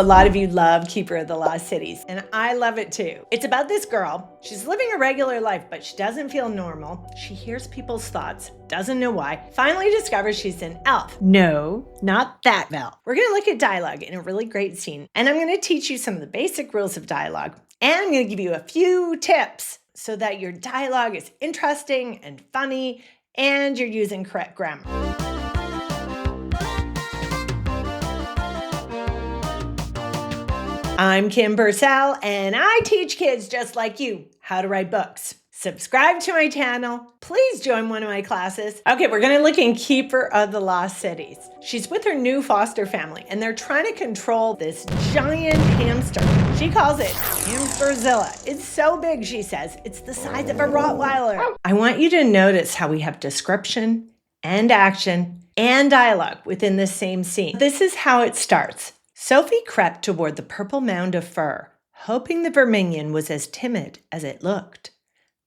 A lot of you love Keeper of the Lost Cities, and I love it too. It's about this girl. She's living a regular life, but she doesn't feel normal. She hears people's thoughts, doesn't know why, finally discovers she's an elf. No, not that elf. We're gonna look at dialogue in a really great scene, and I'm gonna teach you some of the basic rules of dialogue, and I'm gonna give you a few tips so that your dialogue is interesting and funny, and you're using correct grammar. I'm Kim Purcell, and I teach kids just like you how to write books. Subscribe to my channel. Please join one of my classes. Okay, we're gonna look in Keeper of the Lost Cities. She's with her new foster family, and they're trying to control this giant hamster. She calls it Hamsterzilla. It's so big, she says. It's the size of a Rottweiler. I want you to notice how we have description and action and dialogue within the same scene. This is how it starts. Sophie crept toward the purple mound of fur, hoping the vermilion was as timid as it looked.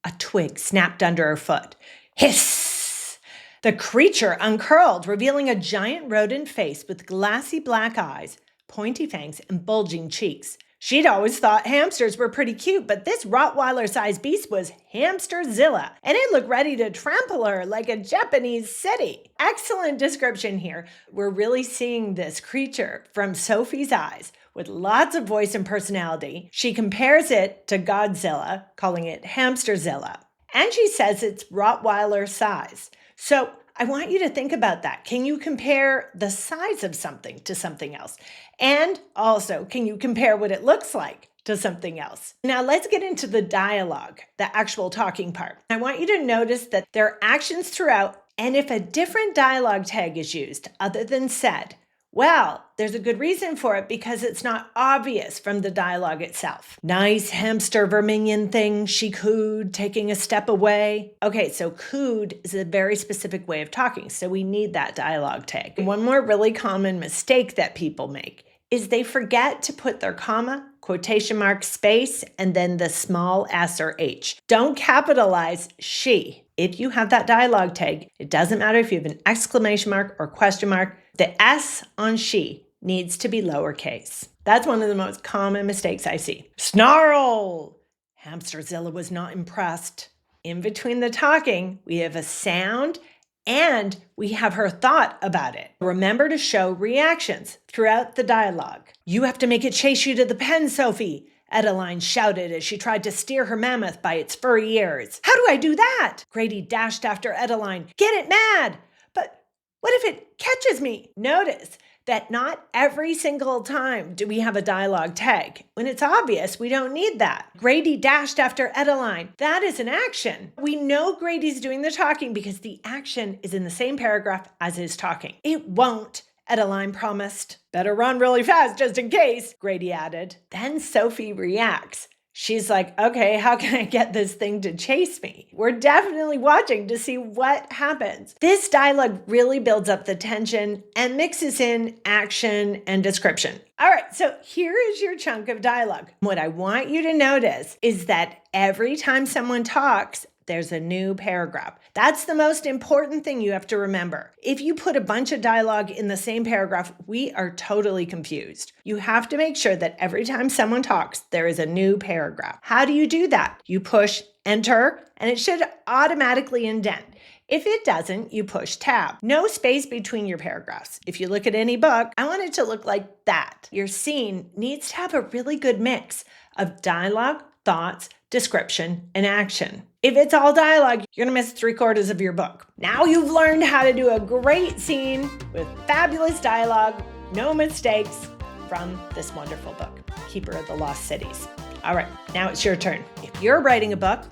A twig snapped under her foot. Hiss! The creature uncurled, revealing a giant rodent face with glassy black eyes, pointy fangs, and bulging cheeks. She'd always thought hamsters were pretty cute, but this Rottweiler-sized beast was Hamsterzilla, and it looked ready to trample her like a Japanese city. Excellent description here. We're really seeing this creature from Sophie's eyes with lots of voice and personality. She compares it to Godzilla, calling it Hamsterzilla, and she says it's Rottweiler size. So I want you to think about that. Can you compare the size of something to something else? And also, can you compare what it looks like to something else? Now let's get into the dialogue, the actual talking part. I want you to notice that there are actions throughout, and if a different dialogue tag is used other than said, well, there's a good reason for it because it's not obvious from the dialogue itself. Nice hamster vermilion thing, she cooed, taking a step away. Okay, so cooed is a very specific way of talking, so we need that dialogue tag. One more really common mistake that people make is they forget to put their comma, quotation mark, space, and then the small s or h. Don't capitalize she. If you have that dialogue tag, it doesn't matter if you have an exclamation mark or question mark, the S on she needs to be lowercase. That's one of the most common mistakes I see. Snarl! Hamsterzilla was not impressed. In between the talking, we have a sound and we have her thought about it. Remember to show reactions throughout the dialogue. You have to make it chase you to the pen, Sophie, Edeline shouted as she tried to steer her mammoth by its furry ears. How do I do that? Grady dashed after Edeline. Get it mad! But what if it catches me? Notice that not every single time do we have a dialogue tag. When it's obvious, we don't need that. Grady dashed after Edeline. That is an action. We know Grady's doing the talking because the action is in the same paragraph as his talking. It won't, Edeline promised. Better run really fast just in case, Grady added. Then Sophie reacts. She's like, okay, how can I get this thing to chase me? We're definitely watching to see what happens. This dialogue really builds up the tension and mixes in action and description. All right, so here is your chunk of dialogue. What I want you to notice is that every time someone talks, there's a new paragraph. That's the most important thing you have to remember. If you put a bunch of dialogue in the same paragraph, we are totally confused. You have to make sure that every time someone talks, there is a new paragraph. How do you do that? You push enter, and it should automatically indent. If it doesn't, you push tab. No space between your paragraphs. If you look at any book, I want it to look like that. Your scene needs to have a really good mix of dialogue, thoughts, description, and action. If it's all dialogue, you're gonna miss 3/4 of your book. Now you've learned how to do a great scene with fabulous dialogue, no mistakes, from this wonderful book, Keeper of the Lost Cities. All right, now it's your turn. If you're writing a book,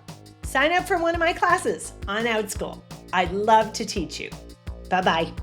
sign up for one of my classes on OutSchool. I'd love to teach you. Bye-bye.